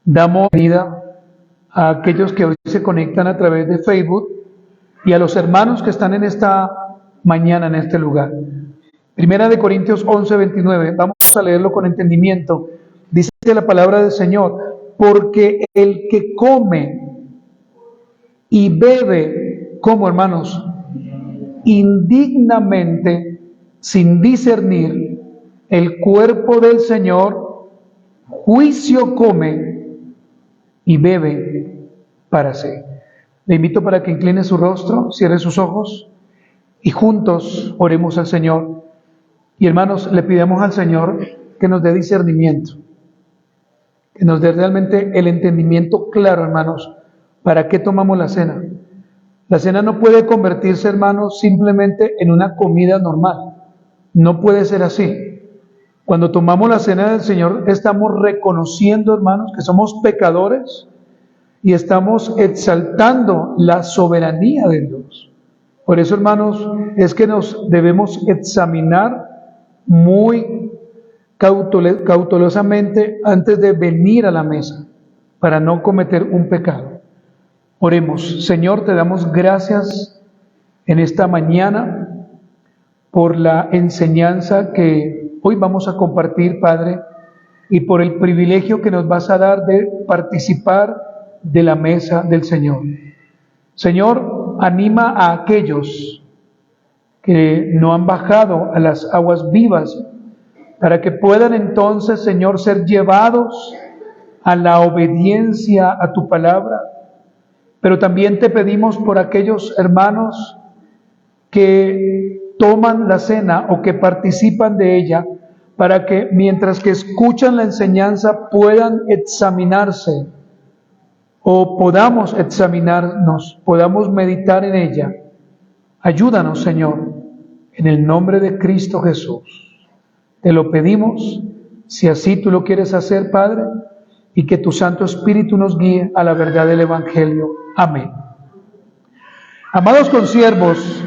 Damos bienvenida a aquellos que hoy se conectan a través de Facebook y a los hermanos que están en esta mañana en este lugar. Primera de Corintios 11:29, vamos a leerlo con entendimiento. Dice la palabra del Señor: porque el que come y bebe, como hermanos, indignamente, sin discernir el cuerpo del Señor, juicio come y bebe para sí. Le invito para que incline su rostro, cierre sus ojos y juntos oremos al Señor. Y hermanos, le pidamos al Señor que nos dé discernimiento, que nos dé realmente el entendimiento claro, hermanos, para qué tomamos la cena. La cena no puede convertirse, hermanos, simplemente en una comida normal. No puede ser así. Cuando tomamos la cena del Señor, estamos reconociendo, hermanos, que somos pecadores y estamos exaltando la soberanía de Dios. Por eso, hermanos, es que nos debemos examinar muy cautelosamente antes de venir a la mesa, para no cometer un pecado. Oremos. Señor, te damos gracias en esta mañana por la enseñanza que hoy vamos a compartir, Padre, y por el privilegio que nos vas a dar de participar de la mesa del Señor. Señor, anima a aquellos que no han bajado a las aguas vivas, para que puedan entonces, Señor, ser llevados a la obediencia a tu palabra. Pero también te pedimos por aquellos hermanos que toman la cena o que participan de ella, para que mientras que escuchan la enseñanza puedan examinarse, o podamos examinarnos, podamos meditar en ella. Ayúdanos, Señor, en el nombre de Cristo Jesús. Te lo pedimos, si así tú lo quieres hacer, Padre, y que tu Santo Espíritu nos guíe a la verdad del Evangelio. Amén. Amados consiervos,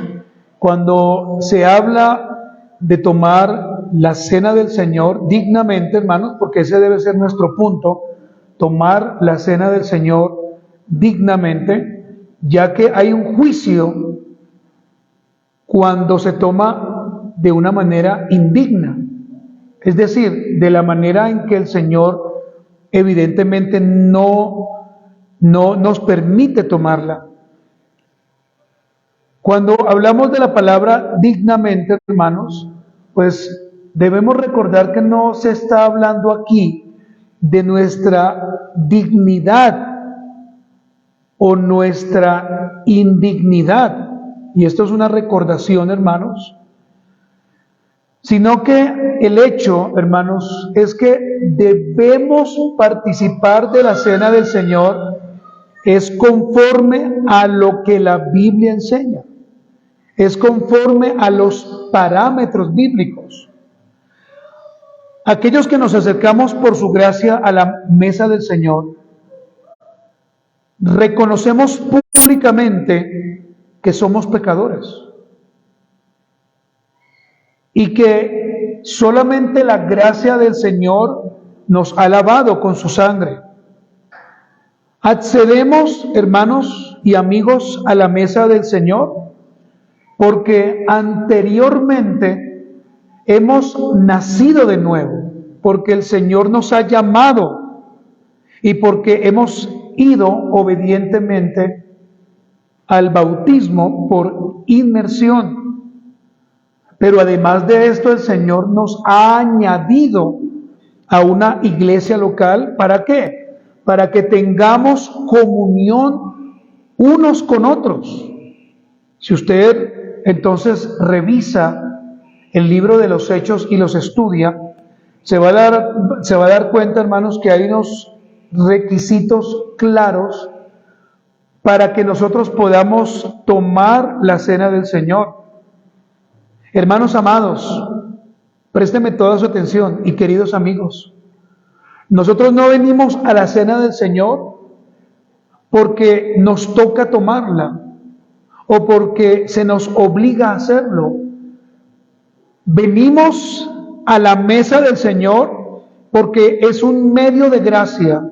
cuando se habla de tomar la cena del Señor dignamente, hermanos, porque ese debe ser nuestro punto, tomar la cena del Señor dignamente, ya que hay un juicio cuando se toma de una manera indigna, es decir, de la manera en que el Señor evidentemente no nos permite tomarla. Cuando hablamos de la palabra dignamente, hermanos, pues debemos recordar que no se está hablando aquí de nuestra dignidad o nuestra indignidad, y esto es una recordación, hermanos, sino que el hecho, hermanos, es que debemos participar de la cena del Señor es conforme a lo que la Biblia enseña, es conforme a los parámetros bíblicos. Aquellos que nos acercamos por su gracia a la mesa del Señor, reconocemos públicamente que somos pecadores y que solamente la gracia del Señor nos ha lavado con su sangre. Accedemos, hermanos y amigos, a la mesa del Señor porque anteriormente hemos nacido de nuevo, porque el Señor nos ha llamado y porque hemos ido obedientemente al bautismo por inmersión. Pero además de esto, el Señor nos ha añadido a una iglesia local. ¿Para qué? Para que tengamos comunión unos con otros. Si usted entonces revisa el libro de los Hechos y los estudia, se va a dar cuenta, hermanos, que hay unos requisitos claros para que nosotros podamos tomar la cena del Señor. Hermanos amados, présteme toda su atención, y queridos amigos, nosotros no venimos a la cena del Señor porque nos toca tomarla o porque se nos obliga a hacerlo. Venimos a la mesa del Señor porque es un medio de gracia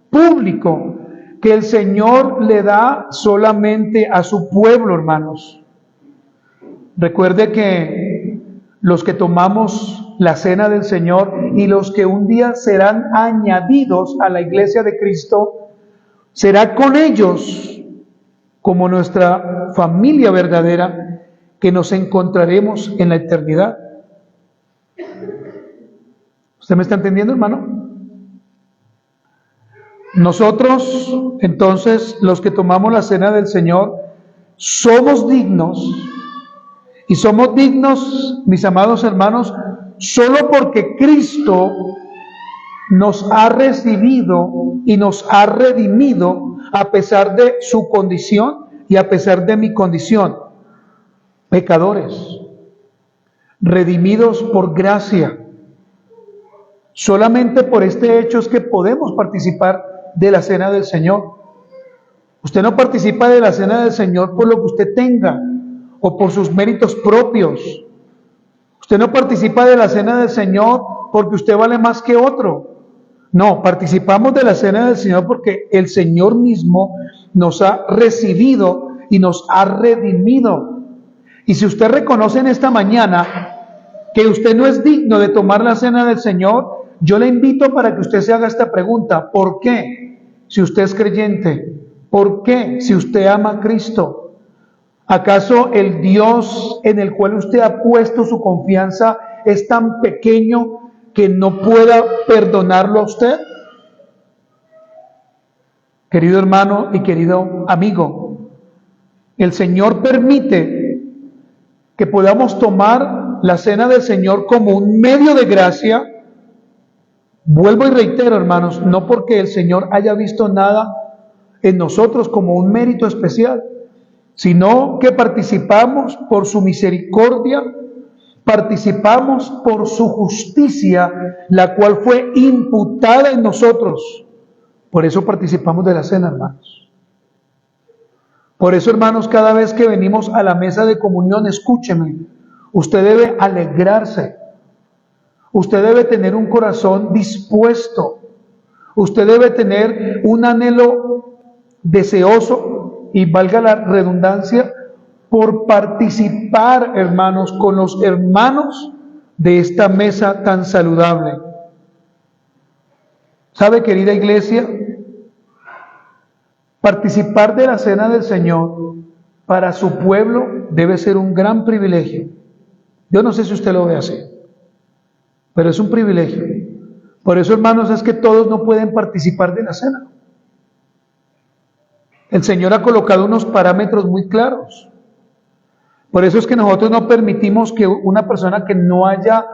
público que el Señor le da solamente a su pueblo, hermanos. Recuerde que los que tomamos la cena del Señor y los que un día serán añadidos a la iglesia de Cristo, será con ellos como nuestra familia verdadera que nos encontraremos en la eternidad. ¿Usted me está entendiendo, hermano? Nosotros, entonces, los que tomamos la cena del Señor, somos dignos, y somos dignos, mis amados hermanos, solo porque Cristo nos ha recibido y nos ha redimido a pesar de su condición y a pesar de mi condición, pecadores, redimidos por gracia. Solamente por este hecho es que podemos participar de la cena del Señor. Usted no participa de la cena del Señor por lo que usted tenga o por sus méritos propios. Usted no participa de la cena del Señor porque usted vale más que otro. No, participamos de la cena del Señor porque el Señor mismo nos ha recibido y nos ha redimido. Y si usted reconoce en esta mañana que usted no es digno de tomar la cena del Señor, yo le invito para que usted se haga esta pregunta: ¿por qué? Si usted es creyente, ¿por qué? Si usted ama a Cristo, ¿acaso el Dios en el cual usted ha puesto su confianza es tan pequeño que no pueda perdonarlo a usted? Querido hermano y querido amigo, el Señor permite que podamos tomar la cena del Señor como un medio de gracia. Vuelvo y reitero, hermanos, no porque el Señor haya visto nada en nosotros como un mérito especial, sino que participamos por su misericordia, participamos por su justicia, la cual fue imputada en nosotros. Por eso participamos de la cena, hermanos. Por eso, hermanos, cada vez que venimos a la mesa de comunión, escúcheme, usted debe alegrarse. Usted debe tener un corazón dispuesto. Usted debe tener un anhelo deseoso, y valga la redundancia, por participar, hermanos, con los hermanos de esta mesa tan saludable. ¿Sabe, querida iglesia? Participar de la cena del Señor para su pueblo debe ser un gran privilegio. Yo no sé si usted lo ve así, pero es un privilegio. Por eso, hermanos, es que todos no pueden participar de la cena. El Señor ha colocado unos parámetros muy claros. Por eso es que nosotros no permitimos que una persona que no haya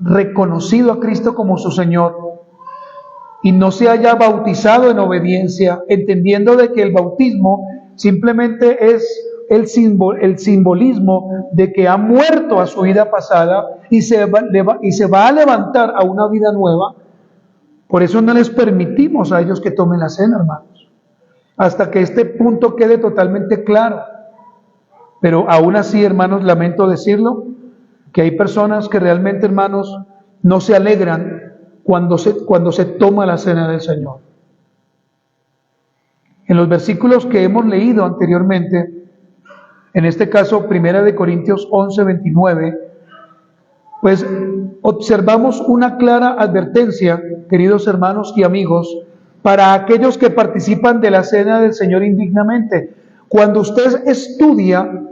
reconocido a Cristo como su Señor y no se haya bautizado en obediencia, entendiendo de que el bautismo simplemente es el simbolismo de que ha muerto a su vida pasada y se va a levantar a una vida nueva. Por eso no les permitimos a ellos que tomen la cena, hermanos, hasta que este punto quede totalmente claro. Pero aún así, hermanos, lamento decirlo, que hay personas que realmente, hermanos, no se alegran cuando se toma la cena del Señor. En los versículos que hemos leído anteriormente, en este caso, 1 Corintios 11:29, pues observamos una clara advertencia, queridos hermanos y amigos, para aquellos que participan de la cena del Señor indignamente. Cuando usted estudia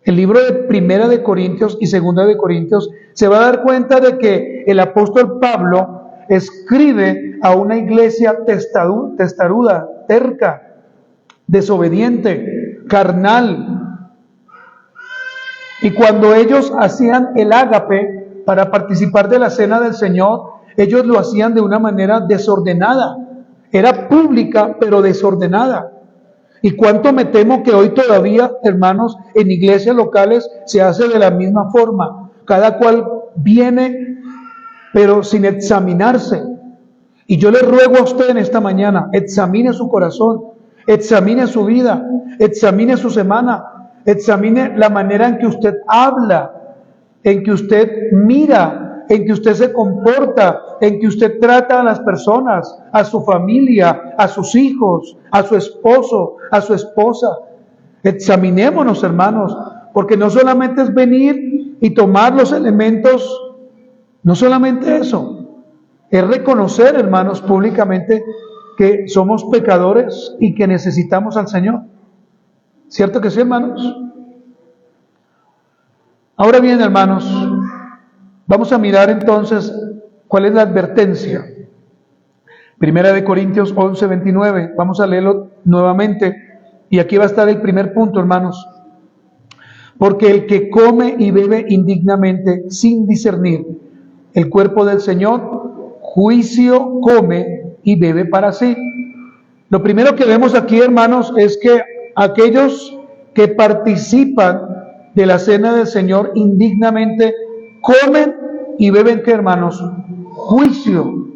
el libro de 1 Corintios y 2 Corintios, se va a dar cuenta de que el apóstol Pablo escribe a una iglesia testaruda, terca, desobediente, carnal. Y cuando ellos hacían el ágape para participar de la cena del Señor, ellos lo hacían de una manera desordenada. Era pública, pero desordenada. Y cuánto me temo que hoy todavía, hermanos, en iglesias locales se hace de la misma forma. Cada cual viene, pero sin examinarse. Y yo le ruego a usted en esta mañana, examine su corazón, examine su vida, examine su semana, examine la manera en que usted habla, en que usted mira, en que usted se comporta, en que usted trata a las personas, a su familia, a sus hijos, a su esposo, a su esposa. Examinémonos, hermanos, porque no solamente es venir y tomar los elementos, no solamente eso, es reconocer, hermanos, públicamente que somos pecadores y que necesitamos al Señor. ¿Cierto que sí, hermanos? Ahora bien, hermanos, vamos a mirar entonces cuál es la advertencia. Primera de Corintios 11:29, vamos a leerlo nuevamente, y aquí va a estar el primer punto, hermanos. Porque el que come y bebe indignamente sin discernir el cuerpo del Señor, juicio come y bebe para sí. Lo primero que vemos aquí, hermanos, es que aquellos que participan de la cena del Señor indignamente comen y beben, ¿qué, hermanos? Juicio.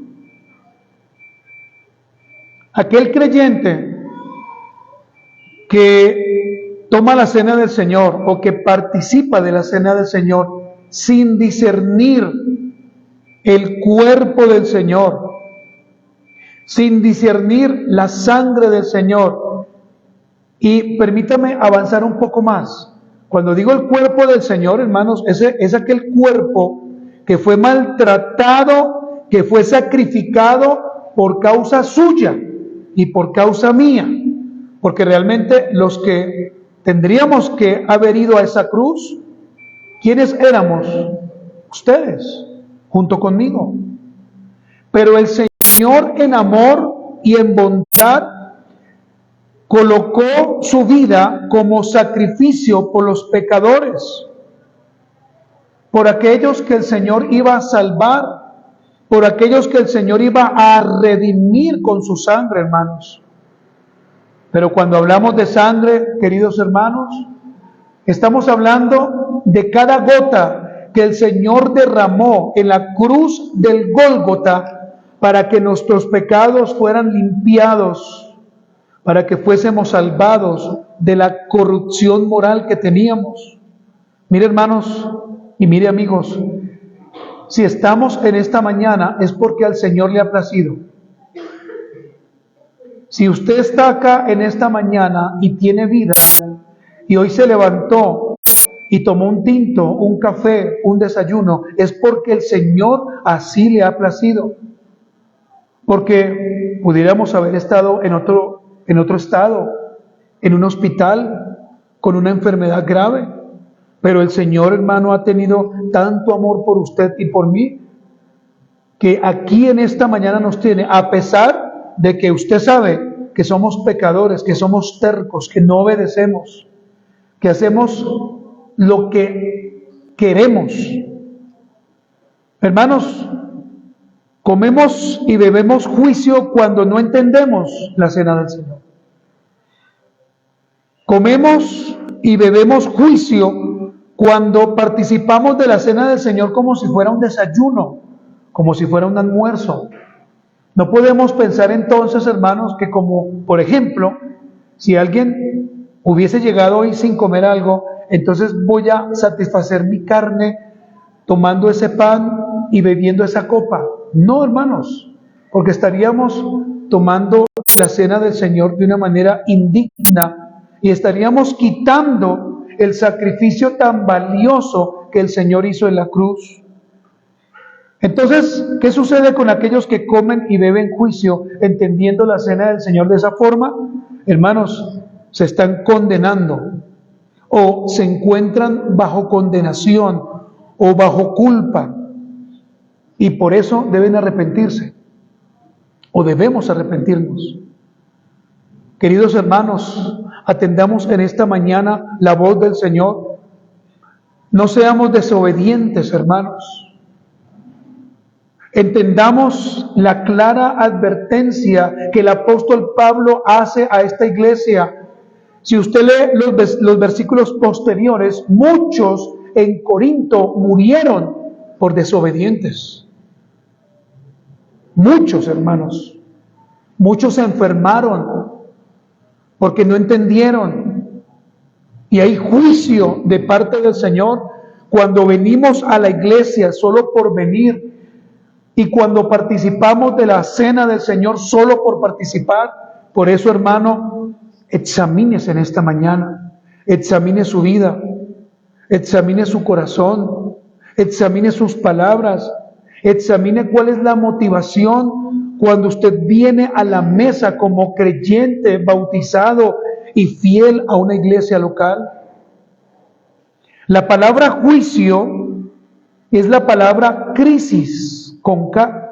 Aquel creyente que toma la cena del Señor o que participa de la cena del Señor sin discernir el cuerpo del Señor, sin discernir la sangre del Señor. Y permítame avanzar un poco más. Cuando digo el cuerpo del Señor, hermanos, es aquel cuerpo que fue maltratado, que fue sacrificado por causa suya y por causa mía. Porque realmente los que tendríamos que haber ido a esa cruz, ¿quiénes éramos? Ustedes, junto conmigo. Pero el Señor en amor y en bondad colocó su vida como sacrificio por los pecadores, por aquellos que el Señor iba a salvar, por aquellos que el Señor iba a redimir con su sangre, hermanos. Pero cuando hablamos de sangre, queridos hermanos, estamos hablando de cada gota que el Señor derramó en la cruz del Gólgota para que nuestros pecados fueran limpiados, para que fuésemos salvados de la corrupción moral que teníamos. Mire, hermanos, y mire, amigos, si estamos en esta mañana es porque al Señor le ha placido. Si usted está acá en esta mañana y tiene vida, y hoy se levantó y tomó un tinto, un café, un desayuno, es porque el Señor así le ha placido. Porque pudiéramos haber estado en otro estado, en un hospital, con una enfermedad grave, pero el Señor, hermano, ha tenido tanto amor por usted y por mí, que aquí en esta mañana nos tiene, a pesar de que usted sabe que somos pecadores, que somos tercos, que no obedecemos, que hacemos lo que queremos. Hermanos, comemos y bebemos juicio cuando no entendemos la cena del Señor. Comemos y bebemos juicio cuando participamos de la cena del Señor como si fuera un desayuno, como si fuera un almuerzo. No podemos pensar entonces, hermanos, que como, por ejemplo, si alguien hubiese llegado hoy sin comer algo, entonces voy a satisfacer mi carne tomando ese pan y bebiendo esa copa. No, hermanos, porque estaríamos tomando la cena del Señor de una manera indigna y estaríamos quitando el sacrificio tan valioso que el Señor hizo en la cruz. Entonces, ¿qué sucede con aquellos que comen y beben juicio entendiendo la cena del Señor de esa forma? Hermanos, se están condenando o se encuentran bajo condenación o bajo culpa y por eso deben arrepentirse o debemos arrepentirnos. Queridos hermanos, atendamos en esta mañana la voz del Señor. No seamos desobedientes, hermanos. Entendamos la clara advertencia que el apóstol Pablo hace a esta iglesia. Si usted lee los versículos posteriores, muchos en Corinto murieron por desobedientes. Muchos, hermanos. Muchos se enfermaron porque no entendieron. Y hay juicio de parte del Señor cuando venimos a la iglesia solo por venir y cuando participamos de la cena del Señor solo por participar. Por eso, hermano, examínese en esta mañana, examine su vida, examine su corazón, examine sus palabras, examine cuál es la motivación cuando usted viene a la mesa como creyente, bautizado y fiel a una iglesia local. La palabra juicio es la palabra crisis con K.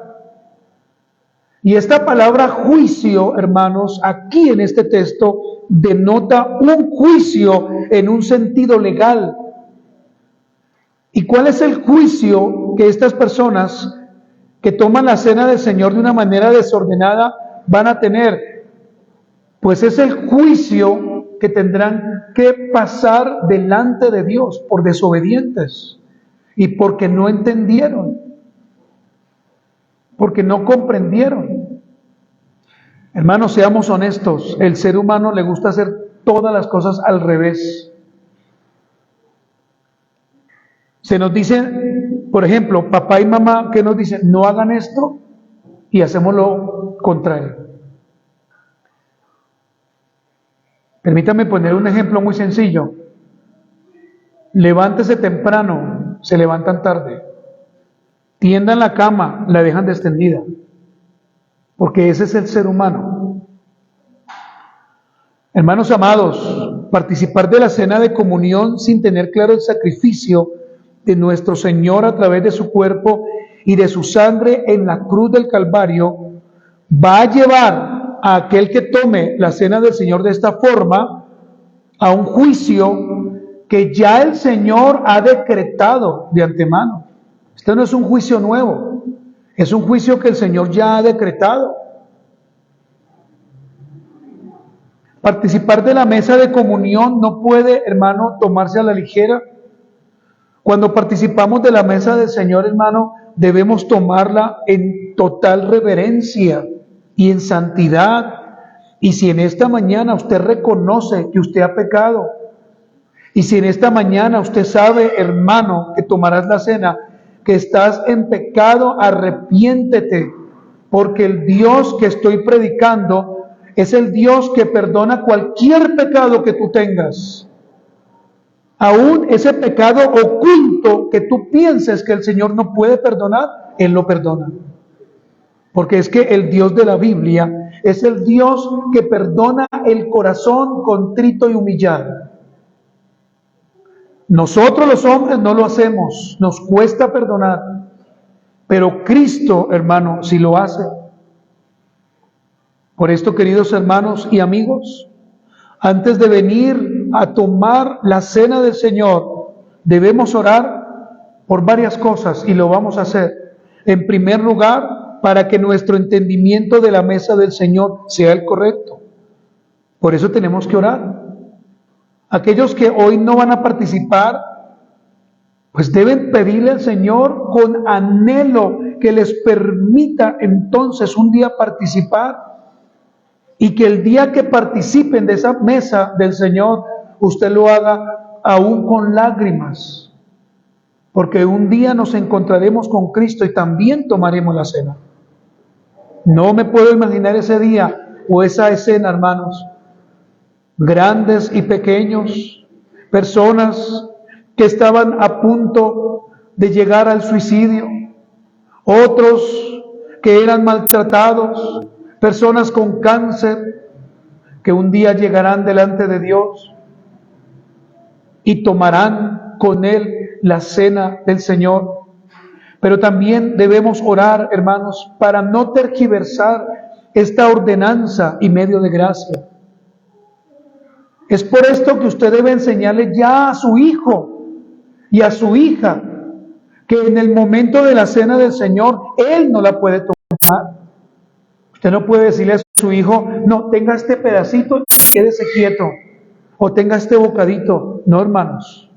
Y esta palabra juicio, hermanos, aquí en este texto denota un juicio en un sentido legal. ¿Y cuál es el juicio que estas personas que toman la cena del Señor de una manera desordenada van a tener? Pues es el juicio que tendrán que pasar delante de Dios por desobedientes y porque no entendieron, porque no comprendieron. Hermanos, seamos honestos, el ser humano le gusta hacer todas las cosas al revés. Se nos dice, por ejemplo, papá y mamá, ¿qué nos dicen? No hagan esto, y hacemos lo contrario. Permítame poner un ejemplo muy sencillo. Levántese temprano, se levantan tarde. Tiendan la cama, la dejan extendida. Porque ese es el ser humano. Hermanos amados, participar de la cena de comunión sin tener claro el sacrificio de nuestro Señor a través de su cuerpo y de su sangre en la cruz del Calvario va a llevar a aquel que tome la cena del Señor de esta forma a un juicio que ya el Señor ha decretado de antemano. Este no es un juicio nuevo, es un juicio que el Señor ya ha decretado. Participar de la mesa de comunión no puede, hermano, tomarse a la ligera. Cuando participamos de la mesa del Señor, hermano, debemos tomarla en total reverencia y en santidad. Y si en esta mañana usted reconoce que usted ha pecado, y si en esta mañana usted sabe, hermano, que tomarás la cena, que estás en pecado, arrepiéntete, porque el Dios que estoy predicando es el Dios que perdona cualquier pecado que tú tengas. Aún ese pecado oculto que tú pienses que el Señor no puede perdonar, Él lo perdona. Porque es que el Dios de la Biblia es el Dios que perdona el corazón contrito y humillado. Nosotros los hombres no lo hacemos, nos cuesta perdonar, pero Cristo, hermano, sí lo hace. Por esto, queridos hermanos y amigos, antes de venir a tomar la cena del Señor, debemos orar por varias cosas y lo vamos a hacer. En primer lugar, para que nuestro entendimiento de la mesa del Señor sea el correcto. Por eso tenemos que orar. Aquellos que hoy no van a participar, pues deben pedirle al Señor con anhelo que les permita entonces un día participar y que el día que participen de esa mesa del Señor, usted lo haga aún con lágrimas, porque un día nos encontraremos con Cristo y también tomaremos la cena. No me puedo imaginar ese día o esa escena, hermanos. Grandes y pequeños, personas que estaban a punto de llegar al suicidio, otros que eran maltratados, personas con cáncer, que un día llegarán delante de Dios y tomarán con Él la cena del Señor. Pero también debemos orar, hermanos, para no tergiversar esta ordenanza y medio de gracia. Es por esto que usted debe enseñarle ya a su hijo y a su hija que en el momento de la cena del Señor, él no la puede tomar. Usted no puede decirle a su hijo, no, tenga este pedacito y quédese quieto, o tenga este bocadito. No, hermanos.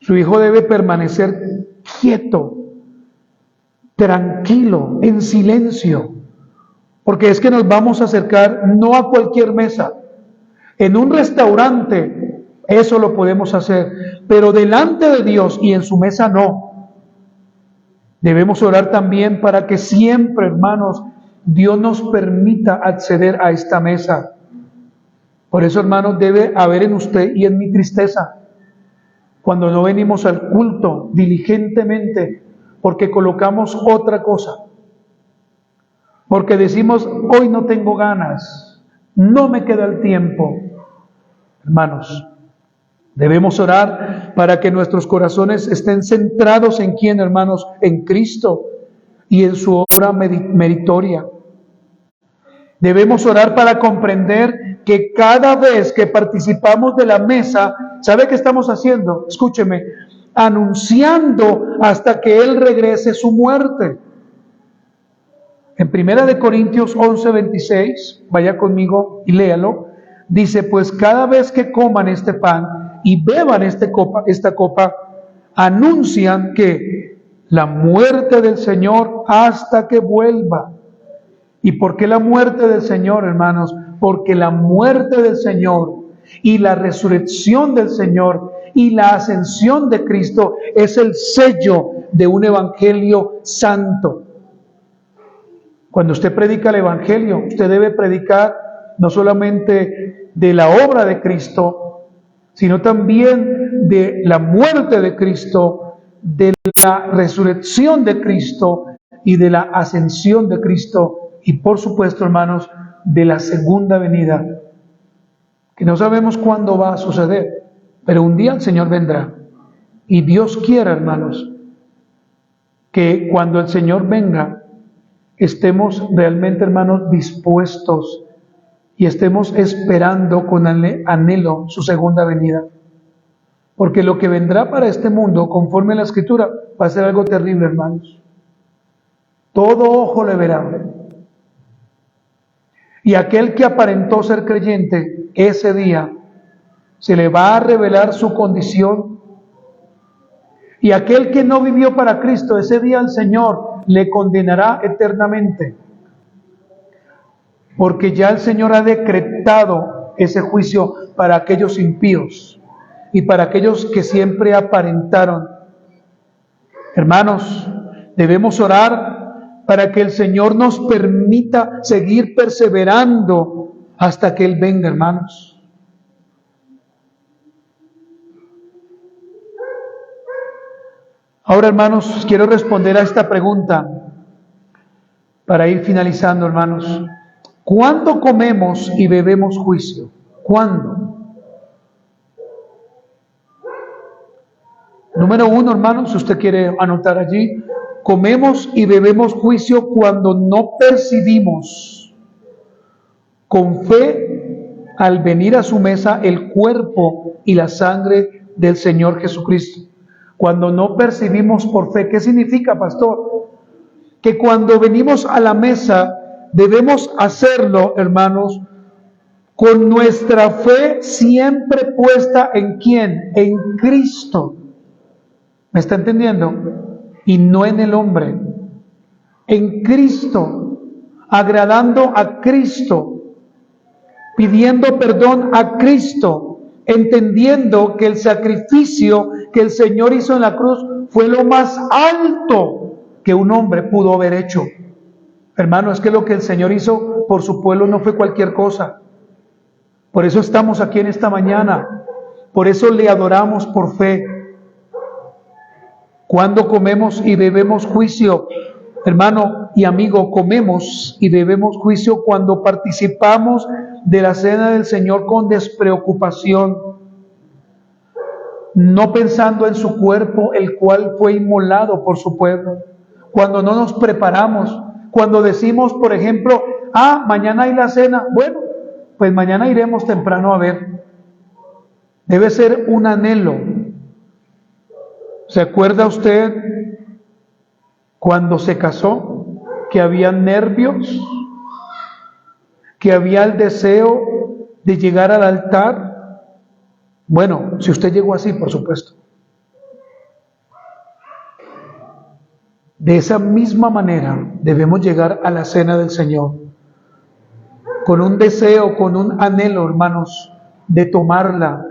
Su hijo debe permanecer quieto, tranquilo, en silencio, porque es que nos vamos a acercar no a cualquier mesa. En un restaurante Eso lo podemos hacer, pero delante de Dios y en su mesa no. Debemos orar también para que siempre, hermanos, Dios nos permita acceder a esta mesa. Por eso, hermanos, debe haber en usted y en mi tristeza cuando no venimos al culto diligentemente, porque colocamos otra cosa, porque decimos, hoy no tengo ganas, no me queda el tiempo. Hermanos, debemos orar para que nuestros corazones estén centrados en quién, hermanos, en Cristo y en su obra meritoria. Debemos orar para comprender que cada vez que participamos de la mesa, ¿sabe qué estamos haciendo? Escúcheme, anunciando hasta que Él regrese su muerte. En 1 Corintios 11:26, vaya conmigo y léalo, dice, pues cada vez que coman este pan y beban esta copa, anuncian que la muerte del Señor hasta que vuelva. ¿Y por qué la muerte del Señor, hermanos? Porque la muerte del Señor y la resurrección del Señor y la ascensión de Cristo es el sello de un evangelio santo. Cuando usted predica el evangelio, usted debe predicar no solamente de la obra de Cristo, sino también de la muerte de Cristo, de la resurrección de Cristo y de la ascensión de Cristo. Y por supuesto, hermanos, de la segunda venida, que no sabemos cuándo va a suceder, pero un día el Señor vendrá. Y Dios quiere, hermanos, que cuando el Señor venga, estemos realmente, hermanos, dispuestos y estemos esperando con anhelo su segunda venida. Porque lo que vendrá para este mundo, conforme a la Escritura, va a ser algo terrible, hermanos. Todo ojo le verá. Y aquel que aparentó ser creyente, ese día se le va a revelar su condición. Y aquel que no vivió para Cristo, ese día el Señor le condenará eternamente. Porque ya el Señor ha decretado ese juicio para aquellos impíos y para aquellos que siempre aparentaron. Hermanos, debemos orar para que el Señor nos permita seguir perseverando hasta que Él venga, hermanos. Ahora, hermanos, quiero responder a esta pregunta para ir finalizando, hermanos. ¿Cuándo comemos y bebemos juicio? ¿Cuándo? Número 1, hermanos, si usted quiere anotar allí, comemos y bebemos juicio cuando no percibimos con fe al venir a su mesa el cuerpo y la sangre del Señor Jesucristo. Cuando no percibimos por fe. ¿Qué significa, pastor? Que cuando venimos a la mesa debemos hacerlo, hermanos, con nuestra fe siempre puesta ¿en quién? En Cristo. ¿Me está entendiendo? Y no en el hombre. En Cristo, agradando a Cristo, pidiendo perdón a Cristo, entendiendo que el sacrificio que el Señor hizo en la cruz fue lo más alto que un hombre pudo haber hecho. Hermano, es que lo que el Señor hizo por su pueblo no fue cualquier cosa. Por eso estamos aquí en esta mañana. Por eso le adoramos por fe. Cuando comemos y bebemos juicio, hermano y amigo, comemos y bebemos juicio cuando participamos de la cena del Señor con despreocupación, no pensando en su cuerpo, el cual fue inmolado por su pueblo. Cuando no nos preparamos, cuando decimos, por ejemplo, mañana hay la cena, bueno, pues mañana iremos temprano a ver. Debe ser un anhelo. ¿Se acuerda usted cuando se casó que había nervios, que había el deseo de llegar al altar? Bueno, si usted llegó así, por supuesto. De esa misma manera debemos llegar a la cena del Señor, con un deseo, con un anhelo, hermanos, de tomarla,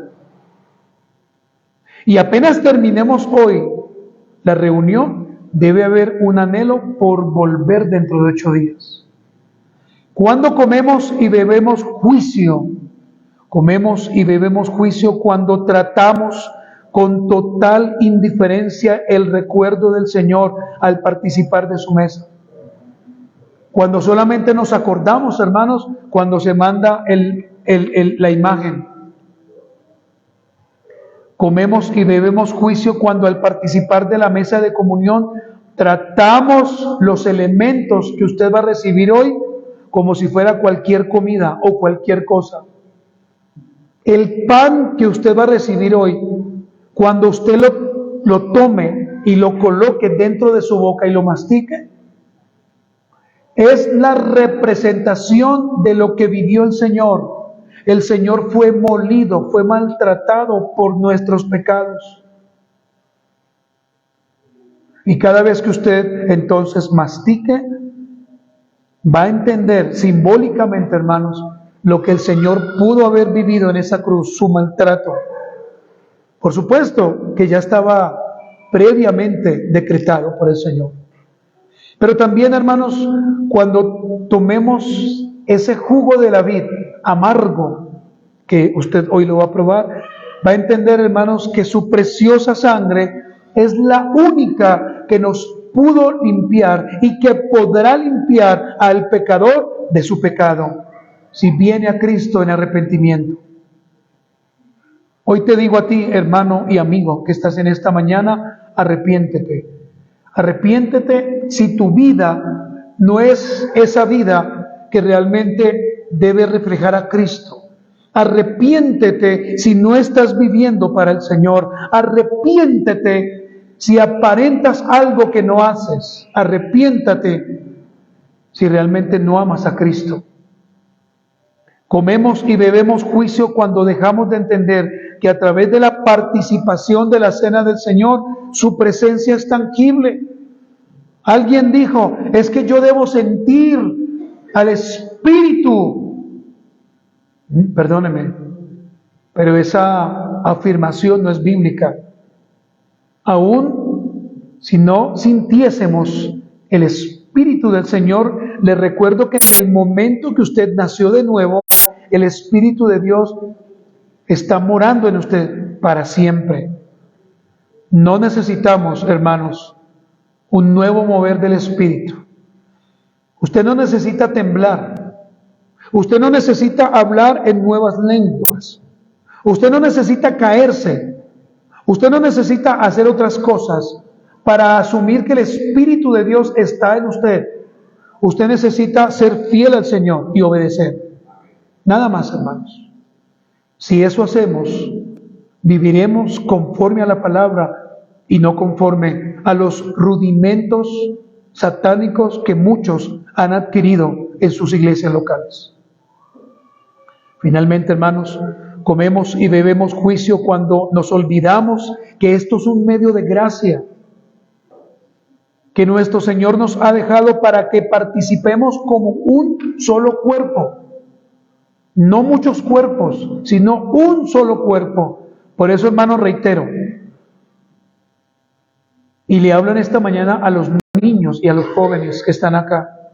Y apenas terminemos hoy la reunión, debe haber un anhelo por volver dentro de 8 días. Cuando comemos y bebemos juicio, comemos y bebemos juicio cuando tratamos con total indiferencia el recuerdo del Señor al participar de su mesa. Cuando solamente nos acordamos, hermanos, cuando se manda la imagen. Comemos y bebemos juicio cuando al participar de la mesa de comunión tratamos los elementos que usted va a recibir hoy como si fuera cualquier comida o cualquier cosa. El pan que usted va a recibir hoy, cuando usted lo tome y lo coloque dentro de su boca y lo mastique, es la representación de lo que vivió el Señor. El Señor fue molido, fue maltratado por nuestros pecados. Y cada vez que usted entonces mastique, va a entender simbólicamente, hermanos, lo que el Señor pudo haber vivido en esa cruz, su maltrato. Por supuesto que ya estaba previamente decretado por el Señor. Pero también, hermanos, cuando tomemos ese jugo de la vid amargo, que usted hoy lo va a probar, va a entender, hermanos, que su preciosa sangre es la única que nos pudo limpiar y que podrá limpiar al pecador de su pecado, si viene a Cristo en arrepentimiento. Hoy te digo a ti, hermano y amigo, que estás en esta mañana, arrepiéntete. Arrepiéntete si tu vida no es esa vida que realmente debe reflejar a Cristo. Arrepiéntete si no estás viviendo para el Señor. Arrepiéntete si aparentas algo que no haces. Arrepiéntate si realmente no amas a Cristo. Comemos y bebemos juicio cuando dejamos de entender que a través de la participación de la cena del Señor, su presencia es tangible. Alguien dijo, es que yo debo sentir al Espíritu. Perdóneme, pero esa afirmación no es bíblica. Aún si no sintiésemos el Espíritu del Señor, le recuerdo que en el momento que usted nació de nuevo, el Espíritu de Dios está morando en usted para siempre. No necesitamos, hermanos, un nuevo mover del Espíritu. Usted no necesita temblar. Usted no necesita hablar en nuevas lenguas. Usted no necesita caerse. Usted no necesita hacer otras cosas para asumir que el Espíritu de Dios está en usted. Usted necesita ser fiel al Señor y obedecer. Nada más, hermanos. Si eso hacemos, viviremos conforme a la palabra y no conforme a los rudimentos satánicos que muchos han adquirido en sus iglesias locales. Finalmente, hermanos, comemos y bebemos juicio cuando nos olvidamos que esto es un medio de gracia, que nuestro Señor nos ha dejado para que participemos como un solo cuerpo. No muchos cuerpos, sino un solo cuerpo. Por eso, hermanos, reitero, y le hablo en esta mañana a los niños y a los jóvenes que están acá.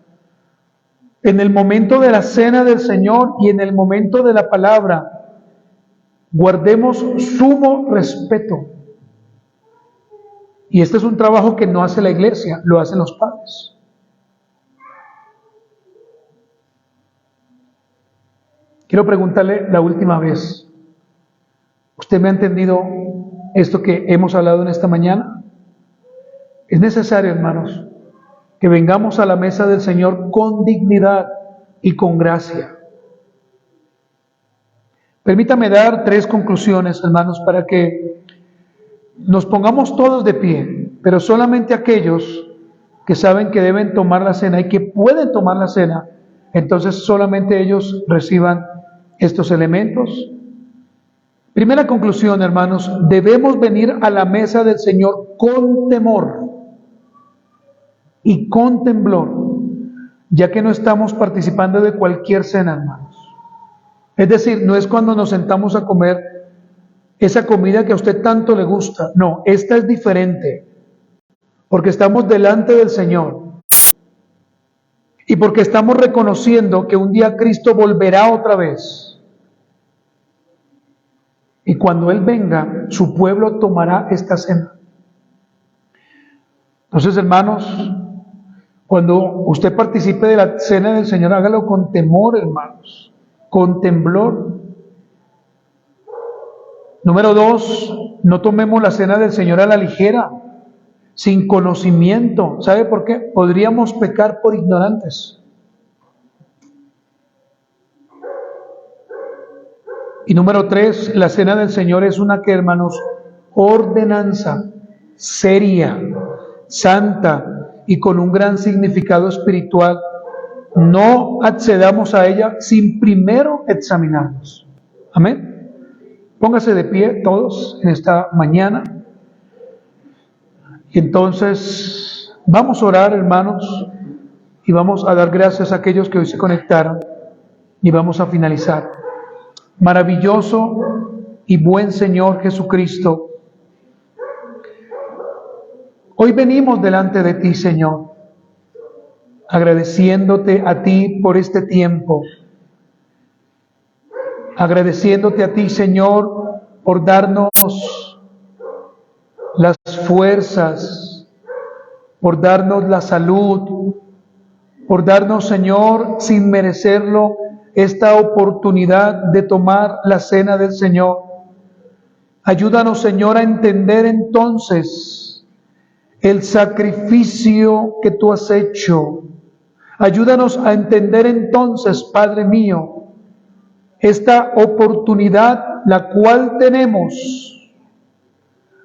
En el momento de la cena del Señor y en el momento de la palabra, guardemos sumo respeto. Y este es un trabajo que no hace la iglesia, lo hacen los padres. Quiero preguntarle la última vez, ¿usted me ha entendido esto que hemos hablado en esta mañana? Es necesario, hermanos, que vengamos a la mesa del Señor con dignidad y con gracia. Permítame dar 3 conclusiones, hermanos, para que nos pongamos todos de pie, pero solamente aquellos que saben que deben tomar la cena y que pueden tomar la cena, entonces solamente ellos reciban estos elementos. Primera conclusión, hermanos, debemos venir a la mesa del Señor con temor y con temblor, ya que no estamos participando de cualquier cena, hermanos. Es decir, no es cuando nos sentamos a comer esa comida que a usted tanto le gusta. No, esta es diferente, porque estamos delante del Señor y porque estamos reconociendo que un día Cristo volverá otra vez. Y cuando Él venga, su pueblo tomará esta cena. Entonces, hermanos, cuando usted participe de la cena del Señor, hágalo con temor, hermanos, con temblor. Número 2, no tomemos la cena del Señor a la ligera, sin conocimiento. ¿Sabe por qué? Podríamos pecar por ignorantes. Y número 3, la cena del Señor es una, que hermanos, ordenanza seria, santa y con un gran significado espiritual. No accedamos a ella sin primero examinarnos. Amén. Póngase de pie todos en esta mañana. Y entonces vamos a orar, hermanos, y vamos a dar gracias a aquellos que hoy se conectaron, y vamos a finalizar. Maravilloso y buen Señor Jesucristo, hoy venimos delante de ti, Señor, agradeciéndote a ti por este tiempo, agradeciéndote a ti, Señor, por darnos las fuerzas, por darnos la salud, por darnos, Señor, sin merecerlo, esta oportunidad de tomar la cena del Señor. Ayúdanos, Señor, a entender entonces el sacrificio que tú has hecho. Ayúdanos a entender entonces, Padre mío, esta oportunidad la cual tenemos.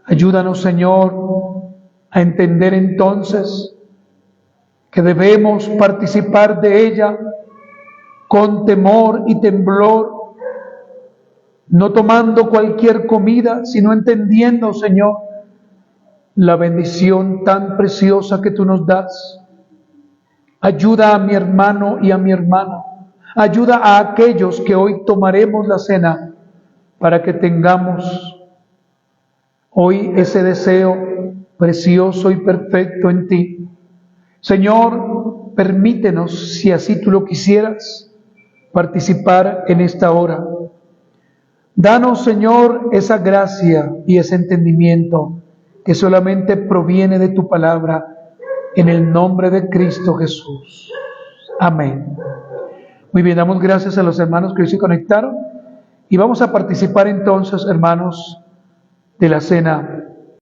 Ayúdanos, Señor, a entender entonces que debemos participar de ella con temor y temblor, no tomando cualquier comida, sino entendiendo, Señor, la bendición tan preciosa que tú nos das. Ayuda a mi hermano y a mi hermana. Ayuda a aquellos que hoy tomaremos la cena para que tengamos hoy ese deseo precioso y perfecto en ti. Señor, permítenos, si así tú lo quisieras, participar en esta hora. Danos, Señor, esa gracia y ese entendimiento que solamente proviene de tu palabra, en el nombre de Cristo Jesús. Amén. Muy bien, damos gracias a los hermanos que hoy se conectaron y vamos a participar entonces, hermanos, de la cena